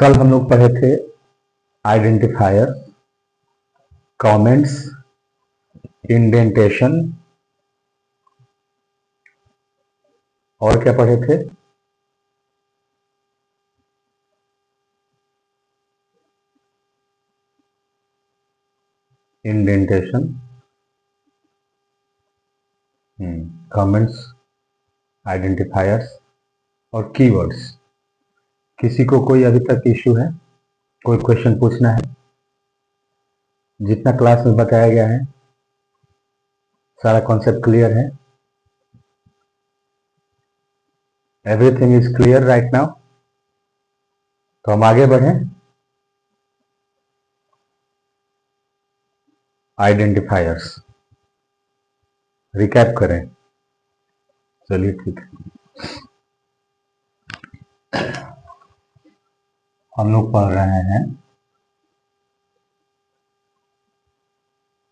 कल हम लोग पढ़े थे आइडेंटिफायर, कमेंट्स, इंडेंटेशन और क्या पढ़े थे? इंडेंटेशन, कमेंट्स, आइडेंटिफायर्स और कीवर्ड्स। किसी को कोई अभी तक इश्यू है, कोई क्वेश्चन पूछना है? जितना क्लास में बताया गया है सारा कॉन्सेप्ट क्लियर है? Everything is clear right now? तो हम आगे बढ़ें। आइडेंटिफायर्स रिकैप करें। चलिए ठीक है। हम लोग पढ़ रहे हैं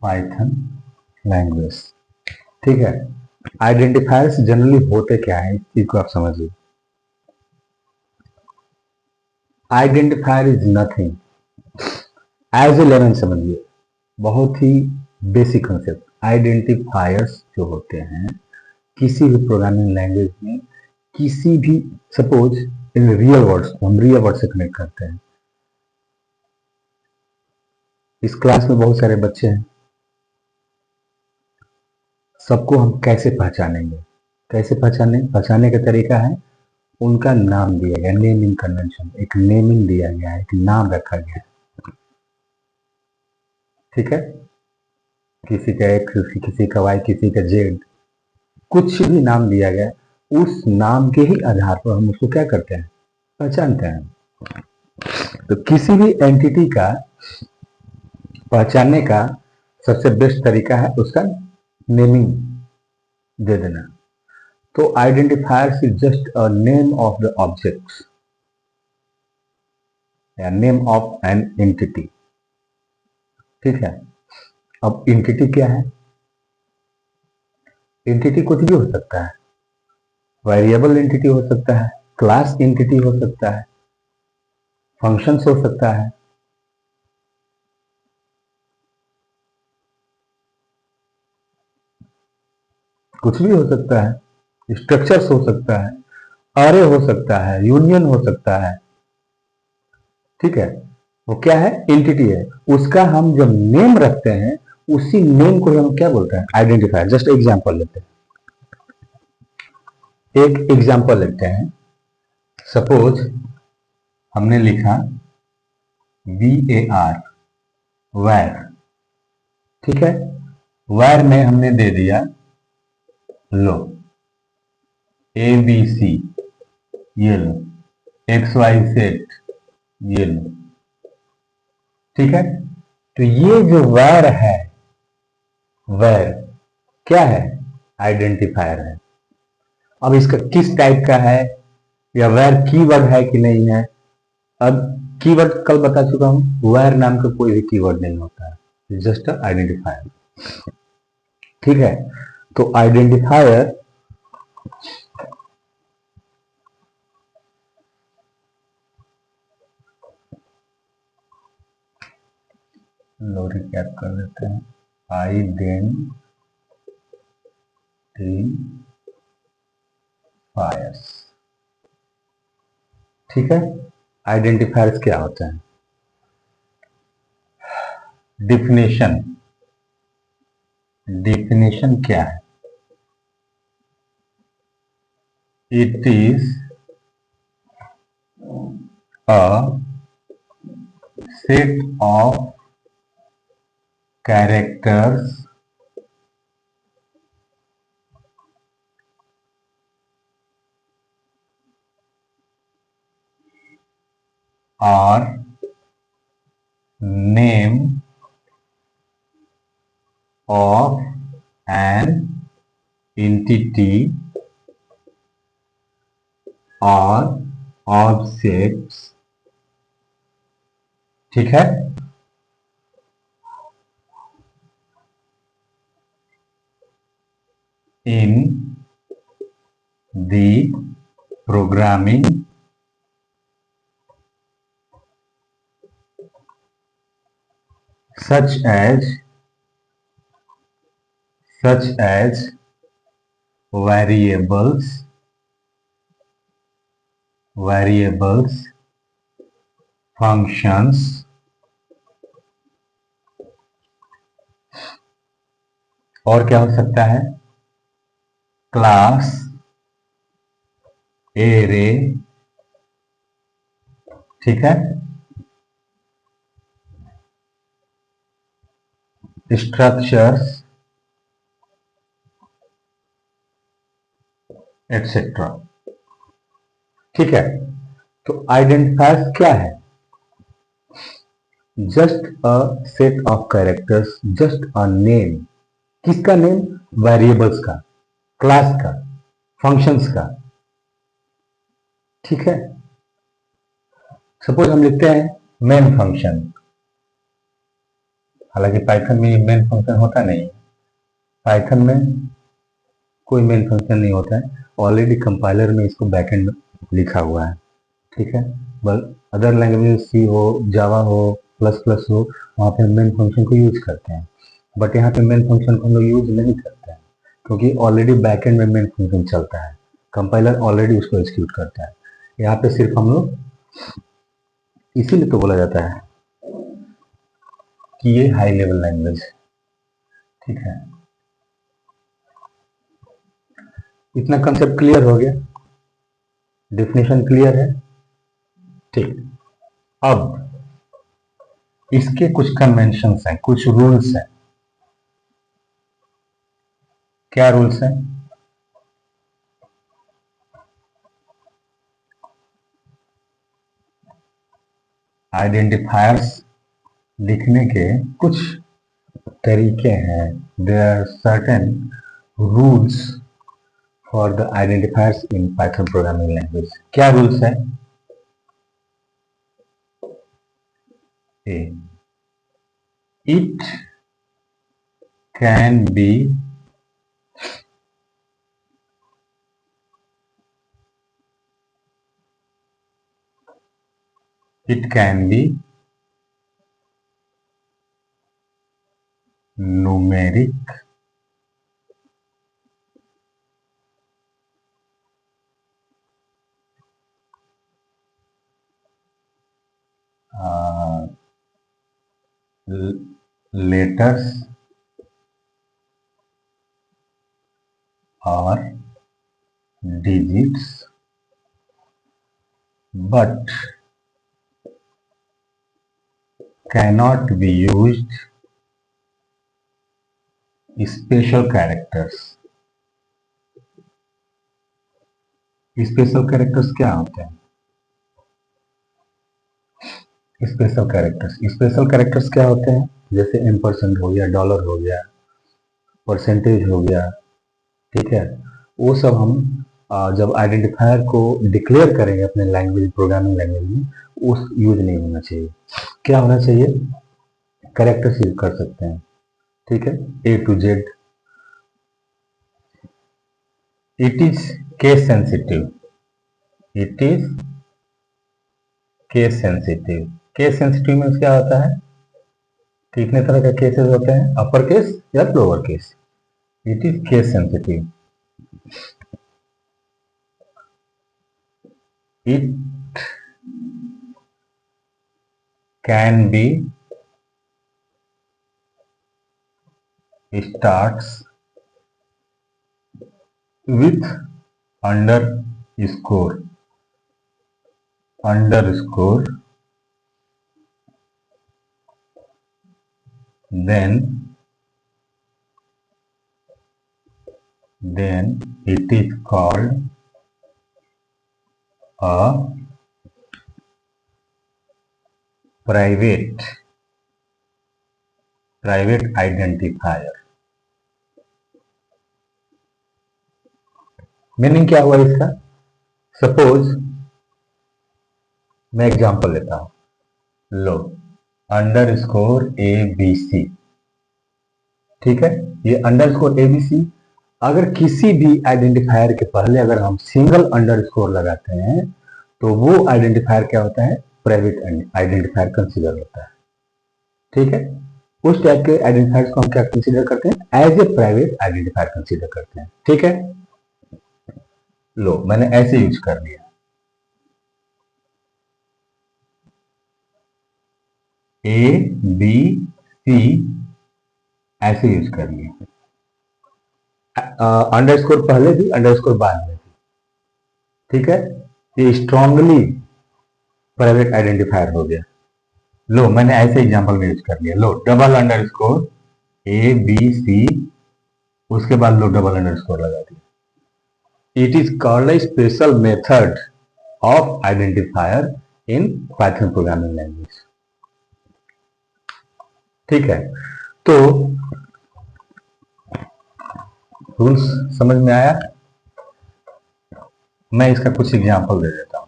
पाइथन लैंग्वेज, ठीक है। आइडेंटिफायर्स जनरली होते क्या है, इस चीज को आप समझिए। Identifier is nothing as a lemon, समझिए, बहुत ही बेसिक कंसेप्ट। आइडेंटिफायर्स जो होते हैं किसी भी प्रोग्रामिंग लैंग्वेज में, किसी भी, सपोज इन रियल वर्ड्स, हम रियल वर्ड से कनेक्ट करते हैं। इस क्लास में बहुत सारे बच्चे हैं, सबको हम कैसे पहचानेंगे? कैसे पहचानेंगे? पहचानने का तरीका है, उनका नाम दिया गया, नेमिंग कन्वेंशन, एक नेमिंग दिया गया है, एक नाम रखा गया है, ठीक है। किसी का एक्स, किसी का वाई, किसी का जेड, कुछ भी नाम दिया गया, उस नाम के ही आधार पर हम उसको क्या करते हैं? पहचानते हैं। तो किसी भी एंटिटी का पहचानने का सबसे बेस्ट तरीका है उसका नेमिंग दे देना। तो identifiers is just a name of the objects या नेम ऑफ एन एंटिटी, ठीक है। अब एंटिटी क्या है? एंटिटी कुछ भी हो सकता है, वेरिएबल एंटिटी हो सकता है, क्लास एंटिटी हो सकता है, फंक्शंस हो सकता है, कुछ भी हो सकता है, स्ट्रक्चर्स हो सकता है, अरे हो सकता है, यूनियन हो सकता है, ठीक है। वो क्या है? एंटिटी है। उसका हम जब नेम रखते हैं, उसी नेम को हम क्या बोलते हैं? आइडेंटिफायर। जस्ट एग्जांपल लेते हैं, एक एग्जांपल लेते हैं। सपोज हमने लिखा VAR, वैर, ठीक है। वैर में हमने दे दिया लो ABC, ये लो XYZ, ये लो, ठीक है। तो ये जो वैर है, वैर क्या है? आइडेंटिफायर है। अब इसका किस टाइप का है, या वैर कीवर्ड है कि नहीं है? अब कीवर्ड कल बता चुका हूं, वैर नाम का कोई भी कीवर्ड नहीं होता है, जस्ट आइडेंटिफायर, ठीक है। तो आइडेंटिफायर लो रिकैप कर लेते हैं। आइडेंटिफायर्स, ठीक है। आइडेंटिफायर्स क्या होते हैं? डिफिनेशन, डिफिनेशन क्या है? It is a set of characters और name of an entity or objects, ठीक है। in the programming such as variables, functions, और क्या हो सकता है, क्लास, एरे, ठीक है, स्ट्रक्चर्स एटसेट्रा। ठीक है, तो आइडेंटिफायर्स क्या है, just a set of characters, just a name, किसका नेम, वेरिएबल्स का, क्लास का, फंक्शंस का। ठीक है, सपोज हम लिखते हैं मेन फंक्शन, हालांकि पाइथन में मेन फंक्शन होता नहीं है, पाइथन में कोई मेन फंक्शन नहीं होता है, ऑलरेडी कंपाइलर में इसको बैकएंड में लिखा हुआ है। ठीक है, बल अदर लैंग्वेज सी हो, जावा हो, प्लस प्लस हो, वहाँ पे मेन फंक्शन को यूज करते हैं, बट यहाँ पे मेन फंक्शन को हम लोग यूज नहीं करते हैं, क्योंकि ऑलरेडी बैकएंड में मेन फंक्शन चलता है, कंपाइलर ऑलरेडी उसको एग्जीक्यूट करता है। यहाँ पे सिर्फ हम लोग, इसीलिए तो बोला जाता है कि ये हाई लेवल लैंग्वेज है। ठीक है, इतना कंसेप्ट क्लियर हो गया, डेफिनेशन क्लियर है। ठीक, अब इसके कुछ कन्वेंशंस हैं, कुछ रूल्स हैं। क्या रूल्स हैं, आइडेंटिफायर्स लिखने के कुछ तरीके हैं, there are certain rules for the identifiers in Python programming language. क्या रूल्स है, it can be numeric, letters or digits, but cannot be used special characters। Special characters क्या होते हैं, स्पेशल कैरेक्टर्स क्या होते हैं, जैसे एम्परसेंड हो गया, डॉलर हो गया, परसेंटेज हो गया। ठीक है, वो सब हम जब आइडेंटिफायर को डिक्लेयर करेंगे अपने लैंग्वेज, प्रोग्रामिंग लैंग्वेज में, उस यूज नहीं होना चाहिए। क्या होना चाहिए, कैरेक्टर्स यूज कर सकते हैं। ठीक है, A to Z. It is case sensitive, it is case sensitive. Case sensitive means क्या होता है, कितने तरह के केसेस होते हैं, अपर केस या lower case. It is case sensitive. It can be starts with underscore, then it is called a private identifier। Meaning क्या हुआ इसका, सपोज मैं एग्जांपल लेता हूं, लो अंडरस्कोर ABC। ठीक है, ये अंडरस्कोर ABC, अगर किसी भी आइडेंटिफायर के पहले अगर हम सिंगल अंडरस्कोर लगाते हैं तो वो आइडेंटिफायर क्या होता है, प्राइवेट आइडेंटिफायर कंसीडर होता है। ठीक है, उस टाइप के आइडेंटिफायर्स को हम क्या कंसीडर करते हैं, as a private identifier consider करते हैं। ठीक है, लो मैंने ऐसे यूज कर लिया, ए बी सी ऐसे यूज कर लिया, अंडरस्कोर पहले भी अंडरस्कोर बाद में भी। ठीक है, ये स्ट्रांगली प्राइवेट आइडेंटिफायर हो गया। लो मैंने ऐसे एग्जांपल में यूज कर लिया, लो double underscore A B C, उसके बाद लो डबल अंडरस्कोर लगा दिया। It is called a special method of identifier in Python programming language. ठीक है, तो रूल्स समझ में आया। मैं इसका कुछ एग्जांपल दे देता हूं,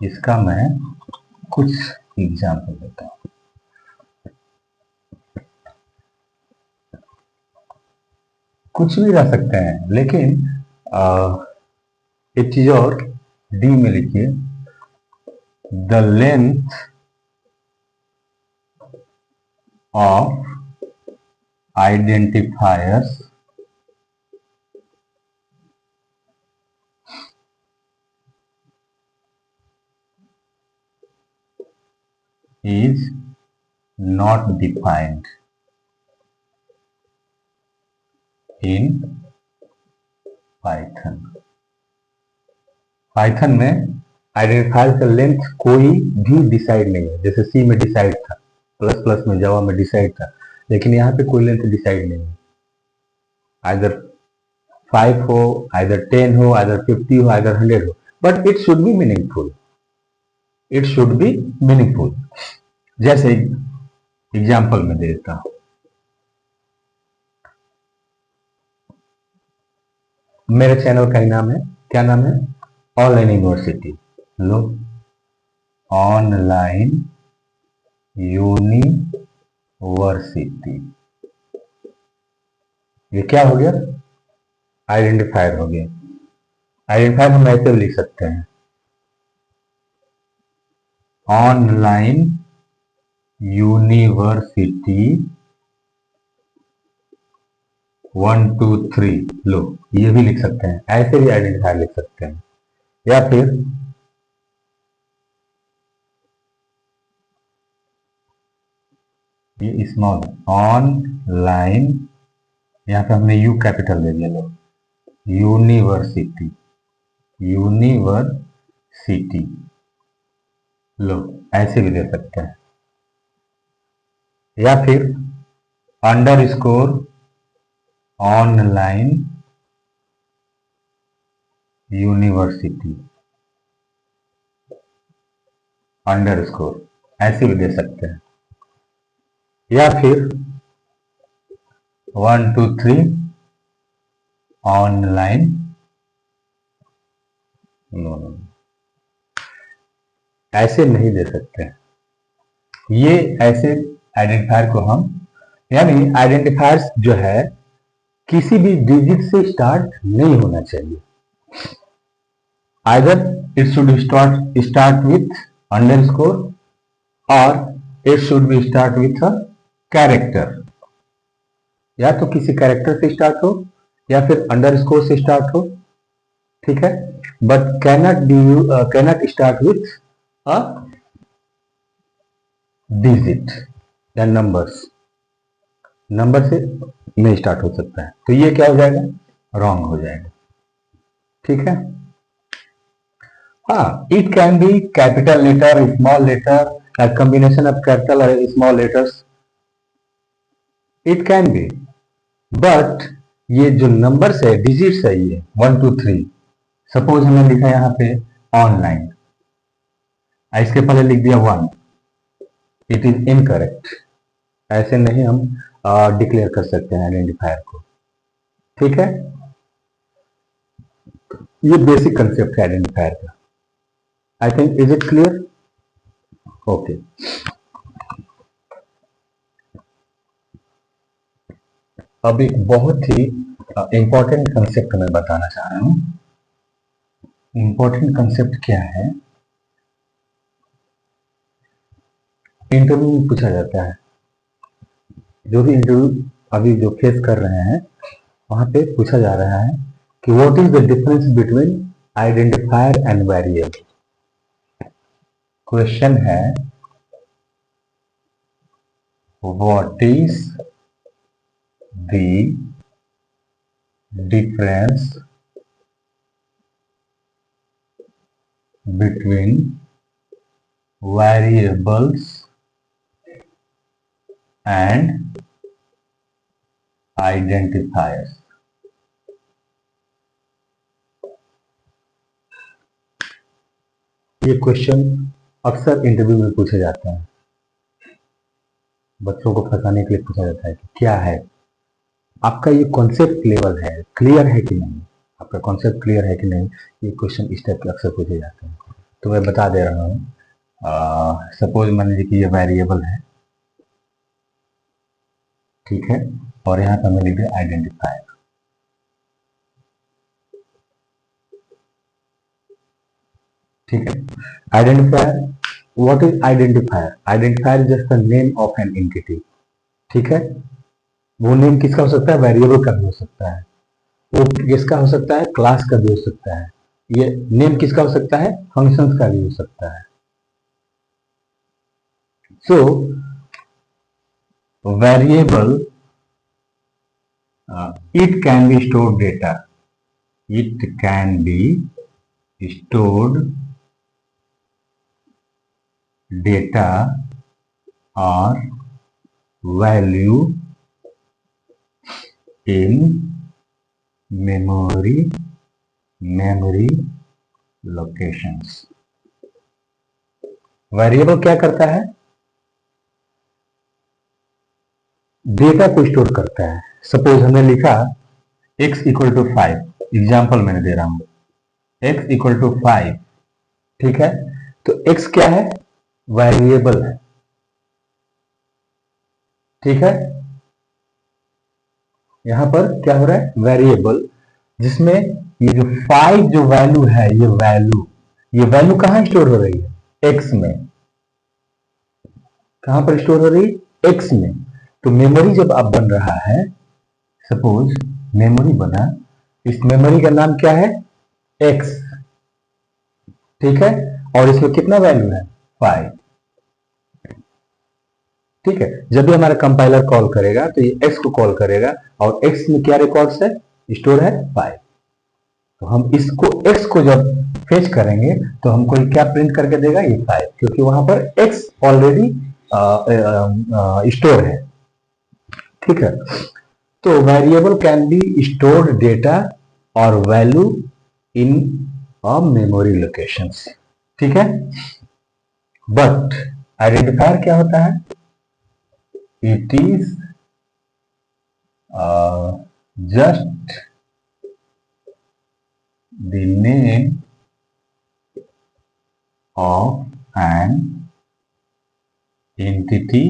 इसका मैं कुछ एग्जांपल देता हूं। कुछ भी रह सकते हैं, लेकिन एक चीज और, डी में लिखिए, the length of identifiers is not defined in Python। Python में आइडेंटिफायर का लेंथ कोई भी डिसाइड नहीं है, जैसे सी में डिसाइड था, प्लस प्लस में, जावा में डिसाइड था, लेकिन यहाँ पे कोई लेंथ डिसाइड नहीं है। आइदर 5 हो, आइदर 10 हो, आइदर 50 हो, आइदर 100 हो, but it should B meaningful, it should B meaningful. जैसे एग्जाम्पल में देता हूं, मेरे चैनल का ही नाम है, क्या नाम है, ऑनलाइन यूनिवर्सिटी। लो ऑनलाइन यूनिवर्सिटी, ये क्या हो गया, आइडेंटिफायर हो गया। आइडेंटिफायर हम ऐसे भी लिख सकते हैं, ऑनलाइन यूनिवर्सिटी 1 2 3। लो ये भी लिख सकते हैं, ऐसे भी आइडेंटिफायर लिख सकते हैं। या फिर ये स्मॉल ऑनलाइन, यहां पे हमने यू कैपिटल दे दिया, लो यूनिवर्सिटी, यूनिवर्सिटी, लो ऐसे भी दे सकते हैं। या फिर अंडरस्कोर ऑनलाइन यूनिवर्सिटी अंडरस्कोर, ऐसे भी दे सकते हैं। या फिर 1 2 3 ऑनलाइन, नो नो, ऐसे नहीं दे सकते। ये ऐसे आइडेंटिफायर को हम, यानी आइडेंटिफायर्स जो है किसी भी डिजिट से स्टार्ट नहीं होना चाहिए। Either it should start with underscore और it should be start with a character, या तो किसी कैरेक्टर से स्टार्ट हो या फिर अंडरस्कोर से स्टार्ट हो। ठीक है, but cannot start with a digit या नंबर्स, नंबर से नहीं स्टार्ट हो सकता है, तो ये क्या हो जाएगा, रॉन्ग हो जाएगा। ठीक है, हाँ, it can be capital letter, small letter, a combination of capital or small letters, it can be, but ये जो नंबर्स है, डिजिट्स है, ये 1 2 3, सपोज हमने लिखा यहाँ पे ऑनलाइन, इसके पहले लिख दिया 1, इट इज इनकरेक्ट। ऐसे नहीं हम डिक्लेयर कर सकते हैं आइडेंटिफायर को। ठीक है, ये बेसिक कंसेप्ट है आइडेंटिफायर का। I think, is it clear? Okay, अब एक बहुत ही इंपॉर्टेंट कंसेप्ट मैं बताना चाह रहा हूं। इंपॉर्टेंट कंसेप्ट क्या है, इंटरव्यू में पूछा जाता है, जो भी इंटरव्यू अभी जो फेस कर रहे हैं वहां पे पूछा जा रहा है कि what is the difference between identifier and variable. Question है what is the difference between variables and identifiers. ये क्वेश्चन अक्सर इंटरव्यू में पूछे जाते हैं, बच्चों को फंसाने के लिए पूछा जाता है कि क्या है आपका ये कॉन्सेप्ट लेवल है, क्लियर है कि नहीं, आपका कॉन्सेप्ट क्लियर है कि नहीं। ये क्वेश्चन इस टाइप के अक्सर पूछे जाते हैं। तो मैं बता दे रहा हूँ, सपोज मान लीजिए कि ये वेरिएबल है, ठीक है, और यहाँ पर मैं लिख दिया आइडेंटिफायर। ठीक है, identifier, what is identifier? Identifier is just the name of an entity. ठीक है, वो नेम किसका हो सकता है? वेरिएबल का भी हो सकता है, वो किसका हो सकता है? क्लास का भी हो सकता है। ये नेम किसका हो सकता है? फंक्शंस का भी हो सकता है। So variable, it can be stored data, it can be stored data or value in memory locations। Variable क्या करता है? डेटा को स्टोर करता है। सपोज हमने लिखा x इक्वल टू 5, एग्जाम्पल मैंने दे रहा हूं, x इक्वल टू 5, ठीक है, तो x क्या है? वेरिएबल है। ठीक है, यहां पर क्या हो रहा है? वेरिएबल, जिसमें ये जो 5 जो वैल्यू है, ये वैल्यू कहां स्टोर हो रही है? x में। कहां पर स्टोर हो रही है? x में। तो मेमोरी जब आप बन रहा है, सपोज मेमोरी बना, इस मेमोरी का नाम क्या है? x। ठीक है, और इसमें कितना वैल्यू है? 5। ठीक है, जब भी हमारा कंपाइलर कॉल करेगा तो ये x को कॉल करेगा, और x में क्या रिकॉर्ड्स है? स्टोर है 5। तो हम इसको x को जब फेच करेंगे तो हमको क्या प्रिंट करके देगा? ये 5, क्योंकि वहां पर x ऑलरेडी स्टोर है। ठीक है, तो variable can be stored data और वैल्यू इन मेमोरी लोकेशंस। ठीक है, बट आइडेंटिफायर क्या होता है? It is just the name of an entity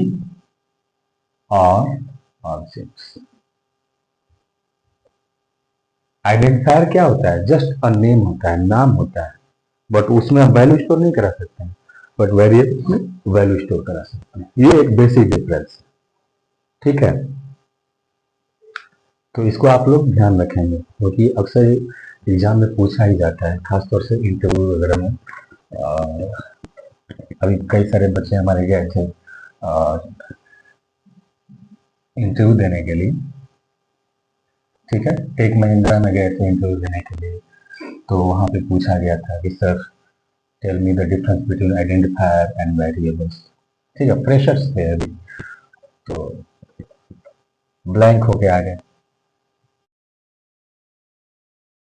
और ऑब्जेक्ट्स। आइडेंटिफायर क्या होता है? जस्ट अ नेम होता है, नाम होता है, बट उसमें हम वैल्यू स्टोर नहीं करा सकते हैं, बट वेरिएबल में वैल्यू स्टोर करा सकते हैं। ये एक बेसिक डिफरेंस। ठीक है, तो इसको आप लोग ध्यान रखेंगे, क्योंकि अक्सर एग्जाम में पूछा ही जाता है, खासतौर से इंटरव्यू वगैरह में। अभी कई सारे बच्चे हमारे गए थे इंटरव्यू देने के लिए। ठीक है, टेक महिंद्रा में गए थे इंटरव्यू देने के लिए, तो वहां पे पूछा गया था कि sir tell me the difference between identifier and variables. ठीक है, फ्रेशर्स थे अभी, तो ब्लैंक होके आ गए।